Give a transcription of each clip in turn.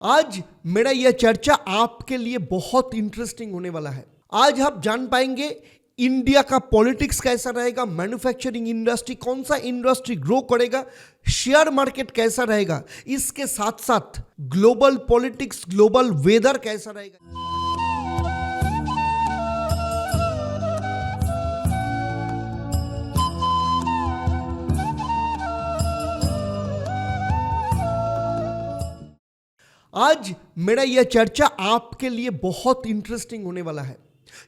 आज मेरा यह चर्चा आपके लिए बहुत इंटरेस्टिंग होने वाला है। आज आप जान पाएंगे इंडिया का पॉलिटिक्स कैसा रहेगा, मैन्युफैक्चरिंग इंडस्ट्री, कौन सा इंडस्ट्री ग्रो करेगा, शेयर मार्केट कैसा रहेगा, इसके साथ साथ ग्लोबल पॉलिटिक्स, ग्लोबल वेदर कैसा रहेगा। आज मेरा यह चर्चा आपके लिए बहुत इंटरेस्टिंग होने वाला है,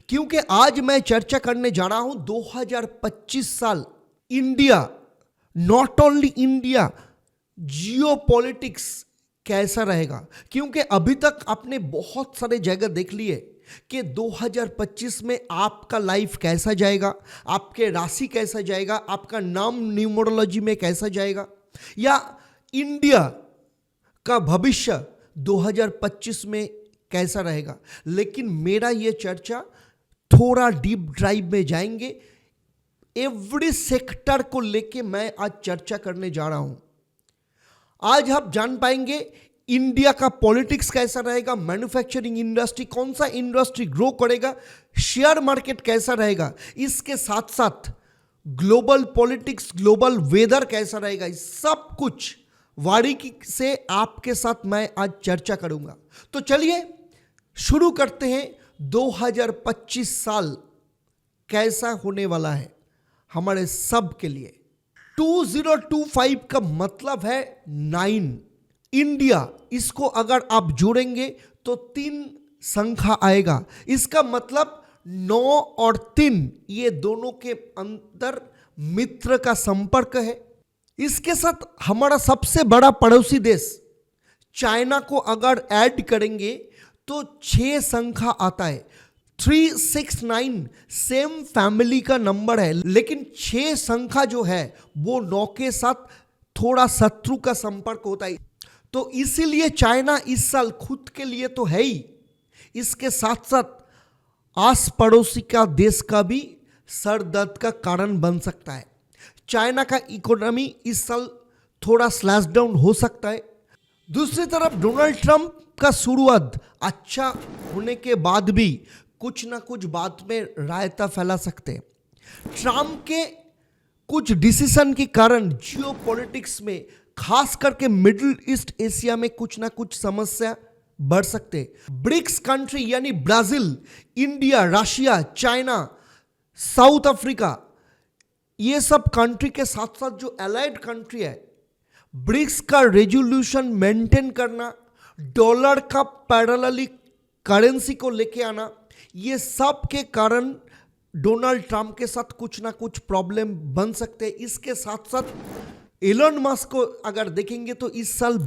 क्योंकि आज मैं चर्चा करने जा रहा हूं 2025 साल India, not only India, Jio politics कैसा रहेगा। क्योंकि अभी तक आपने बहुत सारे जगह देख लिए कि 2025 में आपका लाइफ कैसा जाएगा, आपके राशि कैसा जाएगा, आपका नाम न्यूमरोलॉजी में कैसा जाएगा, या इंडिया का भविष्य 2025 में कैसा रहेगा। लेकिन मेरा ये चर्चा थोड़ा डीप ड्राइव में जाएंगे, एवरी सेक्टर को लेके मैं आज चर्चा करने जा रहा हूं। आज आप जान पाएंगे इंडिया का पॉलिटिक्स कैसा रहेगा, मैन्युफैक्चरिंग इंडस्ट्री, कौन सा इंडस्ट्री ग्रो करेगा, शेयर मार्केट कैसा रहेगा, इसके साथ साथ ग्लोबल पॉलिटिक्स, ग्लोबल वेदर कैसा रहेगा, सब कुछ बारीकी से आपके साथ मैं आज चर्चा करूंगा। तो चलिए शुरू करते हैं। 2025 साल कैसा होने वाला है हमारे सब के लिए। 2025 का मतलब है 9 इंडिया। इसको अगर आप जोड़ेंगे तो 3 संख्या आएगा। इसका मतलब 9 और 3 ये दोनों के अंदर मित्र का संपर्क है। इसके साथ हमारा सबसे बड़ा पड़ोसी देश चाइना को अगर ऐड करेंगे तो 6 संख्या आता है। 369 सेम फैमिली का नंबर है, लेकिन 6 संख्या जो है वो 9 के साथ थोड़ा शत्रु का संपर्क होता है। तो इसीलिए चाइना इस साल खुद के लिए तो है ही, इसके साथ साथ आस पड़ोसी का देश का भी सर दर्द का कारण बन सकता है। चाइना का इकोनॉमी इस साल थोड़ा स्लैश डाउन हो सकता है। दूसरी तरफ डोनाल्ड ट्रंप का शुरुआत अच्छा होने के बाद भी कुछ ना कुछ बात में रायता फैला सकते हैं। ट्रंप के कुछ डिसीजन के कारण जियो पॉलिटिक्स में, खास करके मिडिल ईस्ट एशिया में कुछ ना कुछ समस्या बढ़ सकते हैं। ब्रिक्स कंट्री यानी Brazil, India, Russia, China, south Africa, ये सब कंट्री के साथ साथ जो अलाइड कंट्री है, ब्रिक्स का रेजोल्यूशन मेंटेन करना, डॉलर का पैरेलली करेंसी को लेके आना, ये सब के कारण डोनाल्ड ट्रंप के साथ कुछ ना कुछ प्रॉब्लम बन सकते हैं। इसके साथ साथ एलन मस्क को अगर देखेंगे तो इस साल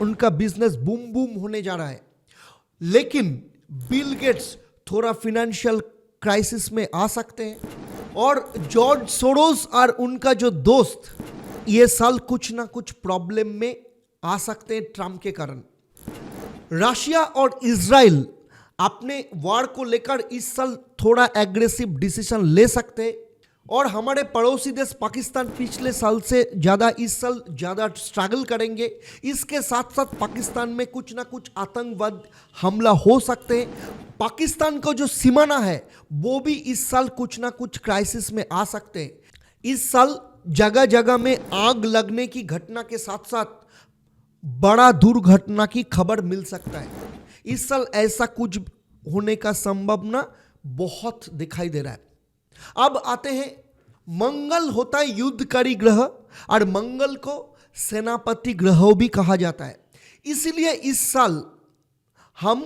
उनका बिजनेस बूम बूम होने जा रहा है। लेकिन बिल गेट्स थोड़ा फिनेंशियल क्राइसिस में आ सकते हैं, और जॉर्ज सोरोस और उनका जो दोस्त ये साल कुछ ना कुछ प्रॉब्लम में आ सकते हैं ट्रंप के कारण। रशिया और इजराइल अपने वार को लेकर इस साल थोड़ा एग्रेसिव डिसीजन ले सकते हैं, और हमारे पड़ोसी देश पाकिस्तान पिछले साल से ज़्यादा इस साल ज़्यादा स्ट्रगल करेंगे। इसके साथ साथ पाकिस्तान में कुछ ना कुछ आतंकवाद हमला हो सकते हैं। पाकिस्तान का जो सीमाना है वो भी इस साल कुछ ना कुछ क्राइसिस में आ सकते हैं। इस साल जगह जगह में आग लगने की घटना के साथ साथ बड़ा दुर्घटना की खबर मिल सकता है। इस साल ऐसा कुछ होने का संभावना बहुत दिखाई दे रहा है। अब आते हैं, मंगल होता है युद्धकारी ग्रह, और मंगल को सेनापति ग्रह भी कहा जाता है। इसलिए इस साल हम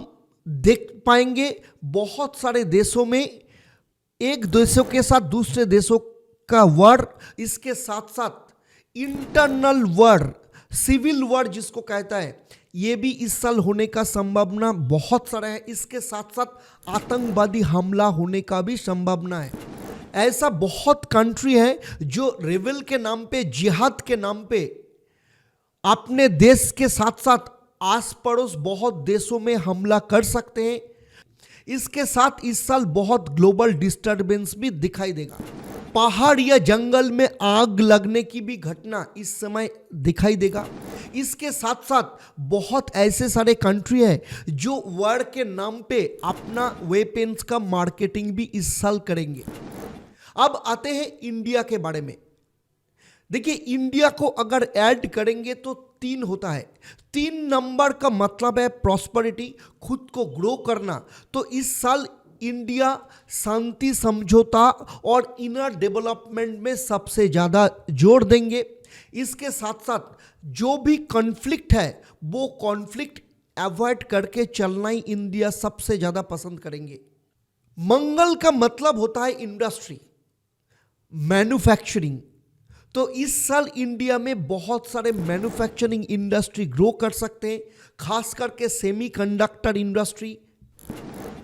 देख पाएंगे बहुत सारे देशों में एक देशों के साथ दूसरे देशों का वॉर, इसके साथ साथ इंटरनल वॉर, सिविल वॉर जिसको कहता है, ये भी इस साल होने का संभावना बहुत सारा है। इसके साथ साथ आतंकवादी हमला होने का भी संभावना है। ऐसा बहुत कंट्री है जो रेबल के नाम पे, जिहाद के नाम पे अपने देश के साथ साथ आस पड़ोस बहुत देशों में हमला कर सकते हैं। इसके साथ इस साल बहुत ग्लोबल डिस्टर्बेंस भी दिखाई देगा। पहाड़ या जंगल में आग लगने की भी घटना इस समय दिखाई देगा। इसके साथ साथ बहुत ऐसे सारे कंट्री है जो वॉर के नाम पे अपना वेपन्स का मार्केटिंग भी इस साल करेंगे। अब आते हैं इंडिया के बारे में। देखिए, इंडिया को अगर ऐड करेंगे तो 3 होता है। 3 नंबर का मतलब है प्रॉस्पेरिटी, खुद को ग्रो करना। तो इस साल इंडिया शांति समझौता और इनर डेवलपमेंट में सबसे ज़्यादा जोर देंगे। इसके साथ साथ जो भी कॉन्फ्लिक्ट है वो कॉन्फ्लिक्ट अवॉइड करके चलना ही इंडिया सबसे ज़्यादा पसंद करेंगे। मंगल का मतलब होता है इंडस्ट्री, मैन्युफैक्चरिंग। तो इस साल इंडिया में बहुत सारे मैन्युफैक्चरिंग इंडस्ट्री ग्रो कर सकते हैं, खास करके सेमीकंडक्टर इंडस्ट्री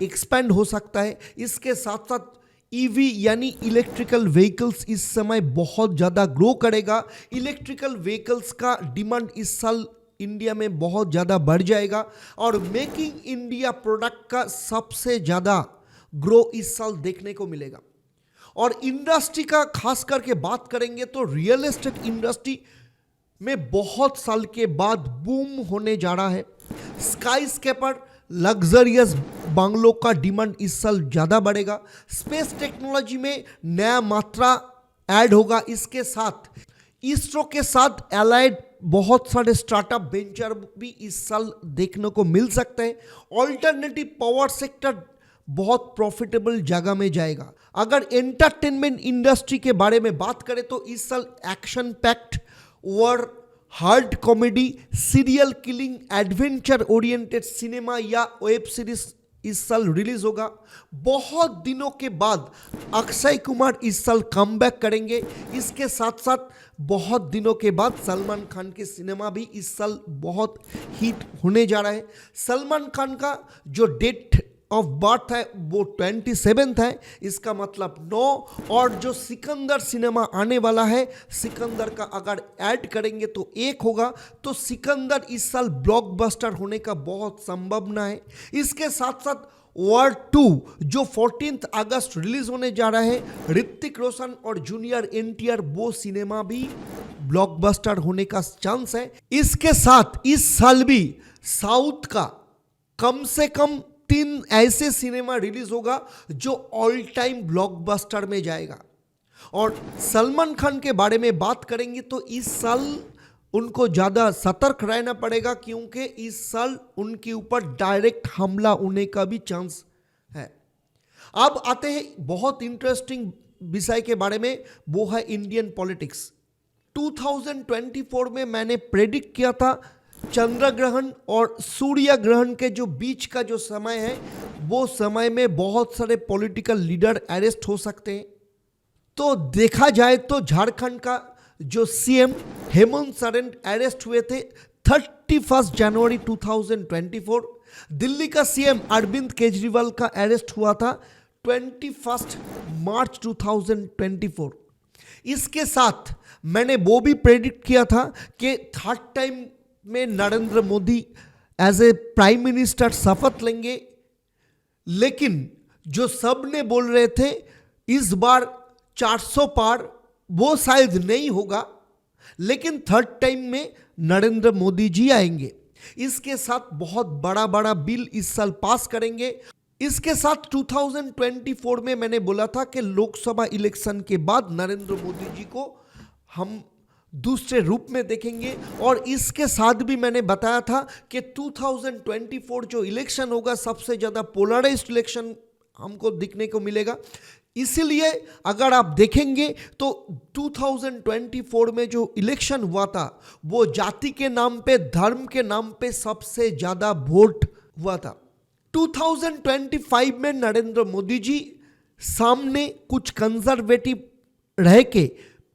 एक्सपेंड हो सकता है। इसके साथ साथ ईवी यानी इलेक्ट्रिकल व्हीकल्स इस समय बहुत ज़्यादा ग्रो करेगा। इलेक्ट्रिकल व्हीकल्स का डिमांड इस साल इंडिया में बहुत ज़्यादा बढ़ जाएगा और मेकिंग इंडिया प्रोडक्ट का सबसे ज़्यादा ग्रो इस साल देखने को मिलेगा। और इंडस्ट्री का खास करके बात करेंगे तो रियल एस्टेट इंडस्ट्री में बहुत साल के बाद बूम होने जा रहा है। स्काई स्केपर लग्जरियस बंगलों का डिमांड इस साल ज़्यादा बढ़ेगा। स्पेस टेक्नोलॉजी में नया मात्रा ऐड होगा। इसके साथ इसरो के साथ एलाइड बहुत सारे स्टार्टअप वेंचर भी इस साल देखने को मिल सकते हैं। ऑल्टरनेटिव पावर सेक्टर बहुत प्रॉफिटेबल जगह में जाएगा। अगर एंटरटेनमेंट इंडस्ट्री के बारे में बात करें तो इस साल एक्शन पैक्ड और hard comedy, serial killing, adventure oriented cinema या वेब सीरीज इस साल रिलीज होगा। बहुत दिनों के बाद अक्षय कुमार इस साल कमबैक करेंगे। इसके साथ साथ बहुत दिनों के बाद सलमान खान के सिनेमा भी इस साल बहुत हिट होने जा रहा है। सलमान खान का जो डेट ऑफ बर्थ है वो 27 है, इसका मतलब 9। और जो सिकंदर सिनेमा आने वाला है, सिकंदर का अगर ऐड करेंगे तो 1 होगा। तो सिकंदर इस साल ब्लॉकबस्टर होने का बहुत संभावना है। इसके साथ साथ वॉर 2 जो 14 अगस्त रिलीज होने जा रहा है, ऋतिक रोशन और जूनियर एनटीआर, वो सिनेमा भी ब्लॉकबस्टर होने का चांस है। इसके साथ इस साल भी साउथ का कम से कम 3 ऐसे सिनेमा रिलीज होगा जो ऑल टाइम ब्लॉकबस्टर में जाएगा। और सलमान खान के बारे में बात करेंगे तो इस साल उनको ज़्यादा सतर्क रहना पड़ेगा, क्योंकि इस साल उनके ऊपर डायरेक्ट हमला होने का भी चांस है। अब आते हैं बहुत इंटरेस्टिंग विषय के बारे में, वो है इंडियन पॉलिटिक्स। 2024 में मैंने प्रेडिक्ट किया था चंद्र ग्रहण और सूर्य ग्रहण के जो बीच का जो समय है, वो समय में बहुत सारे पॉलिटिकल लीडर अरेस्ट हो सकते हैं। तो देखा जाए तो झारखंड का जो सीएम हेमंत सोरेन अरेस्ट हुए थे 31 जनवरी 2024। दिल्ली का सीएम अरविंद केजरीवाल का अरेस्ट हुआ था 21 मार्च 2024। इसके साथ मैंने वो भी प्रेडिक्ट किया था कि 3rd टाइम में Narendra Modi as a prime minister शपथ लेंगे। लेकिन जो सब ने बोल रहे थे इस बार 400 पार, वो शायद नहीं होगा, लेकिन 3rd टाइम में नरेंद्र मोदी जी आएंगे। इसके साथ बहुत बड़ा बड़ा बिल इस साल पास करेंगे। इसके साथ 2024 में मैंने बोला था कि लोकसभा इलेक्शन के बाद नरेंद्र मोदी जी को हम दूसरे रूप में देखेंगे। और इसके साथ भी मैंने बताया था कि 2024 जो इलेक्शन होगा सबसे ज़्यादा पोलराइज्ड इलेक्शन हमको दिखने को मिलेगा। इसीलिए अगर आप देखेंगे तो 2024 में जो इलेक्शन हुआ था वो जाति के नाम पे, धर्म के नाम पे सबसे ज़्यादा वोट हुआ था। 2025 में नरेंद्र मोदी जी सामने कुछ कंजर्वेटिव रह के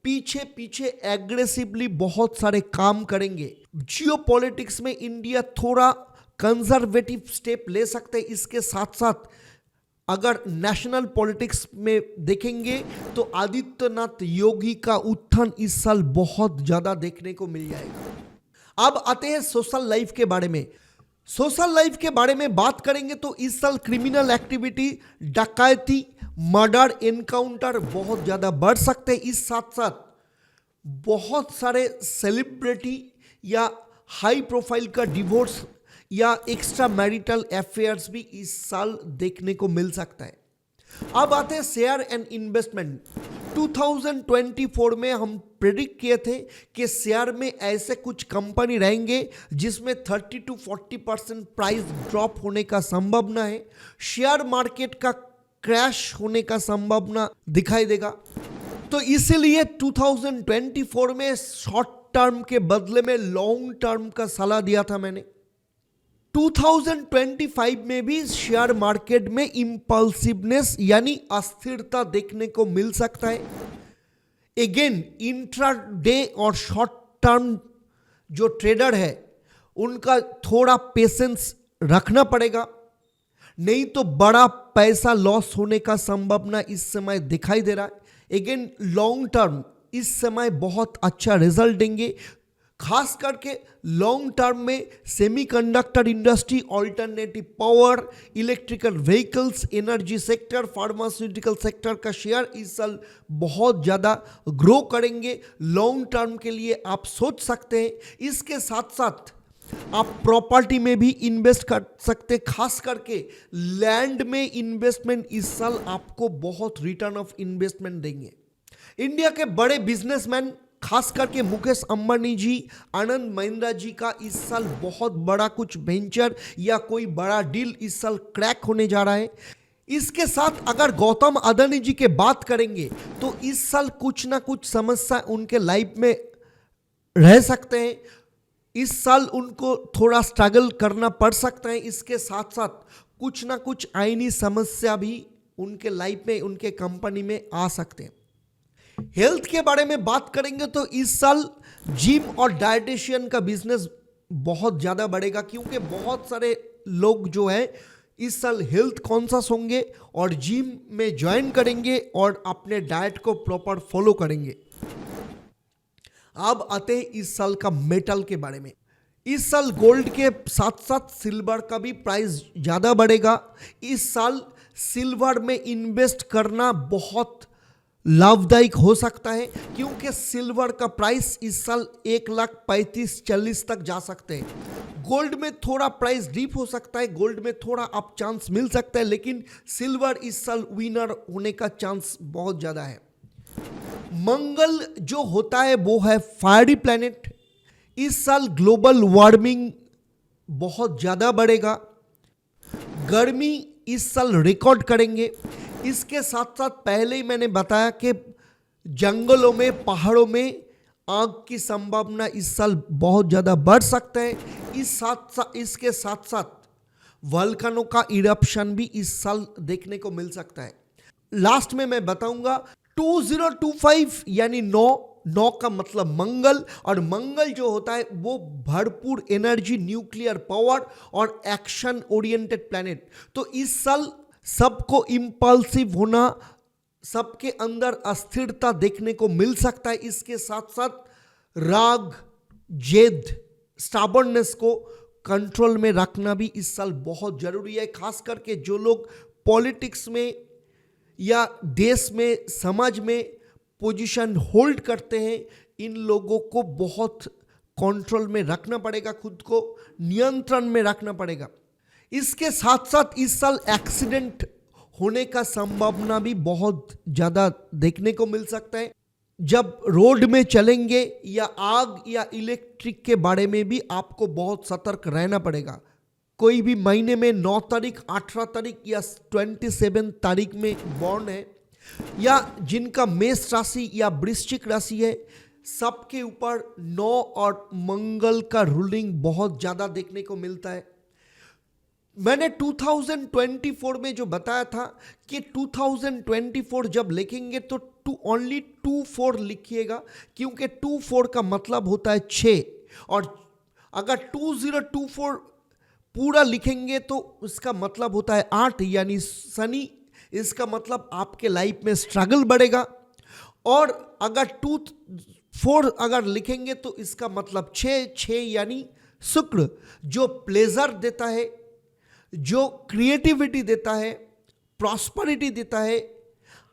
पीछे पीछे एग्रेसिवली बहुत सारे काम करेंगे। जियोपॉलिटिक्स में इंडिया थोड़ा कंजर्वेटिव स्टेप ले सकते हैं। इसके साथ साथ अगर नेशनल पॉलिटिक्स में देखेंगे तो आदित्यनाथ योगी का उत्थान इस साल बहुत ज़्यादा देखने को मिल जाएगा। अब आते हैं सोशल लाइफ के बारे में। सोशल लाइफ के बारे में बात करेंगे तो इस साल क्रिमिनल एक्टिविटी, डकैती, मर्डर एनकाउंटर बहुत ज़्यादा बढ़ सकते हैं। इस साथ साथ बहुत सारे सेलिब्रिटी या हाई प्रोफाइल का डिवोर्स या एक्स्ट्रा मैरिटल अफेयर्स भी इस साल देखने को मिल सकता है। अब आते हैं शेयर एंड इन्वेस्टमेंट। 2024 में हम प्रेडिक्ट किए थे कि शेयर में ऐसे कुछ कंपनी रहेंगे जिसमें 30 to 40% प्राइस ड्रॉप होने का संभावना है। शेयर मार्केट का क्रैश होने का संभावना दिखाई देगा। तो इसीलिए 2024 में शॉर्ट टर्म के बदले में लॉन्ग टर्म का सलाह दिया था मैंने। 2025 में भी शेयर मार्केट में इंपल्सिवनेस यानी अस्थिरता देखने को मिल सकता है। अगेन इंट्राडे और शॉर्ट टर्म जो ट्रेडर है उनका थोड़ा पेशेंस रखना पड़ेगा, नहीं तो बड़ा पैसा लॉस होने का संभावना इस समय दिखाई दे रहा है। अगेन लॉन्ग टर्म इस समय बहुत अच्छा रिजल्ट देंगे, खास करके लॉन्ग टर्म में semiconductor industry, alternative power, electrical vehicles, energy sector, pharmaceutical sector का शेयर इस साल बहुत ज़्यादा ग्रो करेंगे। लॉन्ग टर्म के लिए आप सोच सकते हैं। इसके साथ साथ आप प्रॉपर्टी में भी इन्वेस्ट कर सकते हैं, खास करके लैंड में इन्वेस्टमेंट इस साल आपको बहुत रिटर्न ऑफ इन्वेस्टमेंट देंगे। इंडिया के बड़े बिजनेसमैन खास करके मुकेश अंबानी जी, आनंद महिंद्रा जी का इस साल बहुत बड़ा कुछ वेंचर या कोई बड़ा डील इस साल क्रैक होने जा रहा है। इसके साथ अगर गौतम अदानी जी के बात करेंगे तो इस साल कुछ ना कुछ समस्या उनके लाइफ में रह सकते हैं। इस साल उनको थोड़ा स्ट्रगल करना पड़ सकता है। इसके साथ साथ कुछ ना कुछ आईनी समस्या भी उनके लाइफ में, उनके कंपनी में आ सकते हैं। हेल्थ के बारे में बात करेंगे तो इस साल जिम और डाइटिशियन का बिजनेस बहुत ज़्यादा बढ़ेगा, क्योंकि बहुत सारे लोग जो है इस साल हेल्थ कॉन्शियस होंगे और जिम में ज्वाइन करेंगे और अपने डाइट को प्रॉपर फॉलो करेंगे। अब आते हैं इस साल का मेटल के बारे में। इस साल गोल्ड के साथ साथ सिल्वर का भी प्राइस ज़्यादा बढ़ेगा। इस साल सिल्वर में इन्वेस्ट करना बहुत लाभदायक हो सकता है, क्योंकि सिल्वर का प्राइस इस साल 1,35,40 तक जा सकते हैं। गोल्ड में थोड़ा प्राइस डीप हो सकता है, गोल्ड में थोड़ा अप चांस मिल सकता है, लेकिन सिल्वर इस साल विनर होने का चांस बहुत ज़्यादा है। मंगल जो होता है वो है फायरी प्लैनेट। इस साल ग्लोबल वार्मिंग बहुत ज़्यादा बढ़ेगा, गर्मी इस साल रिकॉर्ड करेंगे। इसके साथ साथ पहले ही मैंने बताया कि जंगलों में, पहाड़ों में आग की संभावना इस साल बहुत ज़्यादा बढ़ सकता है। इसके साथ साथ वल्कनों का इरप्शन भी इस साल देखने को मिल सकता है। लास्ट में मैं बताऊंगा 2025 यानी 9 का मतलब मंगल, और मंगल जो होता है वो भरपूर एनर्जी, न्यूक्लियर पावर और एक्शन ओरिएंटेड प्लैनेट। तो इस साल सबको इंपल्सिव होना, सबके अंदर अस्थिरता देखने को मिल सकता है। इसके साथ साथ राग, जेद, स्टाबर्ननेस को कंट्रोल में रखना भी इस साल बहुत जरूरी है। खास करके जो लोग पॉलिटिक्स में या देश में, समाज में पोजीशन होल्ड करते हैं, इन लोगों को बहुत कंट्रोल में रखना पड़ेगा, खुद को नियंत्रण में रखना पड़ेगा। इसके साथ साथ इस साल एक्सीडेंट होने का संभावना भी बहुत ज़्यादा देखने को मिल सकता है। जब रोड में चलेंगे या आग या इलेक्ट्रिक के बारे में भी आपको बहुत सतर्क रहना पड़ेगा। कोई भी महीने में 9 तारीख, 18 तारीख या 27 तारीख में बॉर्न है, या जिनका मेष राशि या वृश्चिक राशि है, सबके ऊपर 9 और मंगल का रूलिंग बहुत ज़्यादा देखने को मिलता है। मैंने 2024 में जो बताया था कि 2024 जब लिखेंगे तो ओनली 24 लिखिएगा, क्योंकि 24 का मतलब होता है 6, और अगर 2024 पूरा लिखेंगे तो उसका मतलब होता है 8 यानी शनि। इसका मतलब आपके लाइफ में स्ट्रगल बढ़ेगा। और अगर 24 अगर लिखेंगे तो इसका मतलब 6 यानी शुक्र, जो प्लेजर देता है, जो क्रिएटिविटी देता है, प्रॉस्पेरिटी देता है,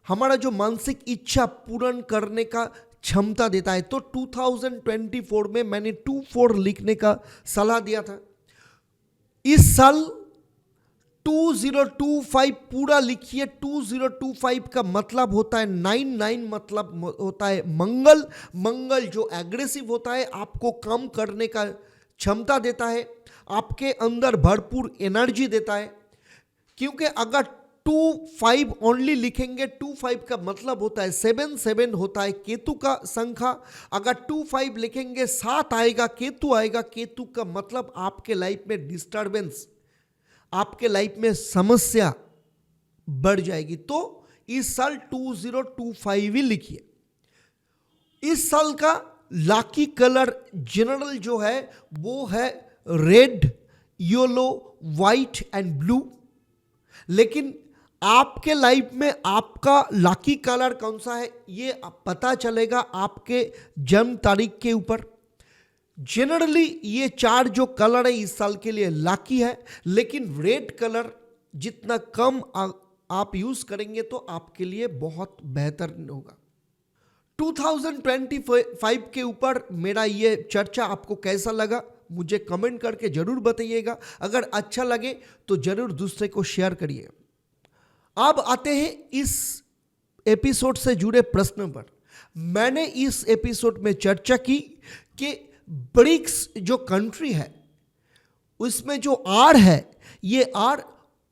हमारा जो मानसिक इच्छा पूर्ण करने का क्षमता देता है। तो 2024 में मैंने 24 लिखने का सलाह दिया था। इस साल 2025 पूरा लिखिए। 2025 का मतलब होता है 99, मतलब होता है मंगल। मंगल जो एग्रेसिव होता है, आपको कम करने का क्षमता देता है, आपके अंदर भरपूर एनर्जी देता है। क्योंकि अगर 25 ओनली लिखेंगे, 25 का मतलब होता है 7 होता है केतु का संख्या। अगर 25 लिखेंगे 7 आएगा, केतु आएगा। केतु का मतलब आपके लाइफ में डिस्टर्बेंस, आपके लाइफ में समस्या बढ़ जाएगी। तो इस साल 2025 ही लिखिए। इस साल का लाकी कलर जनरल जो है वो है red, yellow, white and blue. लेकिन आपके लाइफ में आपका लाकी कलर कौन सा है ये पता चलेगा आपके जन्म तारीख के ऊपर। जनरली ये 4 जो कलर है इस साल के लिए लाकी है, लेकिन रेड कलर जितना कम आप यूज करेंगे तो आपके लिए बहुत बेहतर होगा। 2025 के ऊपर मेरा ये चर्चा आपको कैसा लगा मुझे कमेंट करके जरूर बताइएगा। अगर अच्छा लगे तो जरूर दूसरे को शेयर करिए। अब आते हैं इस एपिसोड से जुड़े प्रश्न पर। मैंने इस एपिसोड में चर्चा की कि ब्रिक्स जो कंट्री है उसमें जो आर है, ये आर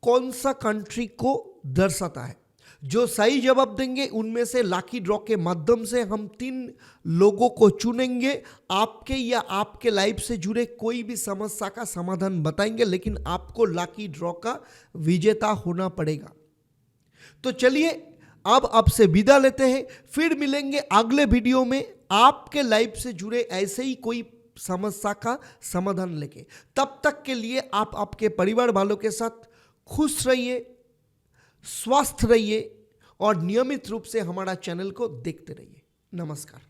कौन सा कंट्री को दर्शाता है। जो सही जवाब देंगे उनमें से लाकी ड्रॉ के माध्यम से हम 3 लोगों को चुनेंगे। आपके या आपके लाइफ से जुड़े कोई भी समस्या का समाधान बताएंगे, लेकिन आपको लाकी ड्रॉ का विजेता होना पड़ेगा। तो चलिए अब आपसे विदा लेते हैं, फिर मिलेंगे अगले वीडियो में आपके लाइफ से जुड़े ऐसे ही कोई समस्या का समाधान लेके। तब तक के लिए आप आपके परिवार वालों के साथ खुश रहिए, स्वस्थ रहिए और नियमित रूप से हमारा चैनल को देखते रहिए। नमस्कार।